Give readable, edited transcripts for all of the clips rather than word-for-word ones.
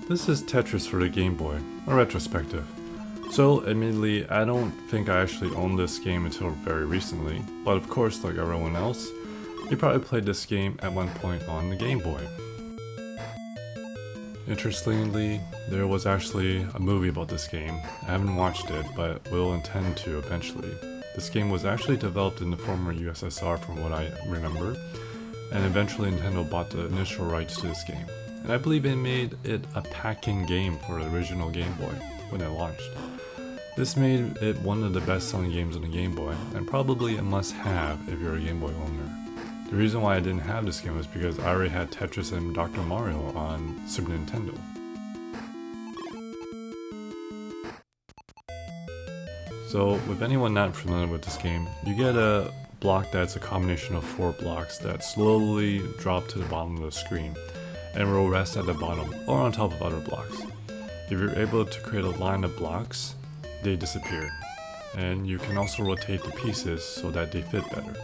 This is Tetris for the Game Boy, a retrospective. So, admittedly, I don't think I actually owned this game until very recently, but of course, like everyone else, you probably played this game at one point on the Game Boy. Interestingly, there was actually a movie about this game. I haven't watched it, but will intend to eventually. This game was actually developed in the former USSR from what I remember, and eventually Nintendo bought the initial rights to this game. And I believe it made it a packing game for the original Game Boy when it launched. This made it one of the best selling games on the Game Boy, and probably a must-have if you're a Game Boy owner. The reason why I didn't have this game was because I already had Tetris and Dr. Mario on Super Nintendo. So, with anyone not familiar with this game, you get a block that's a combination of 4 blocks that slowly drop to the bottom of the screen and will rest at the bottom or on top of other blocks. If you're able to create a line of blocks, they disappear, and you can also rotate the pieces so that they fit better.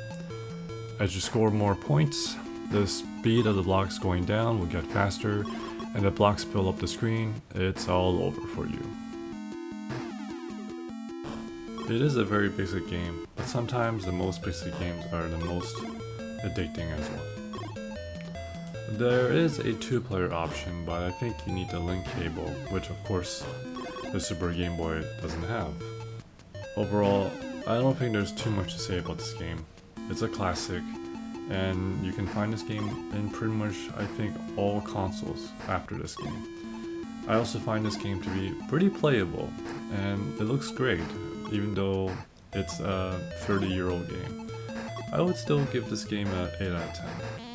As you score more points, the speed of the blocks going down will get faster, and the blocks fill up the screen. It's all over for you. It is a very basic game, but sometimes the most basic games are the most addicting as well. There is a 2-player option, but I think you need the link cable, which of course the Super Game Boy doesn't have. Overall, I don't think there's too much to say about this game. It's a classic, and you can find this game in pretty much, I think, all consoles after this game. I also find this game to be pretty playable, and it looks great, even though it's a 30-year-old game. I would still give this game an 8 out of 10.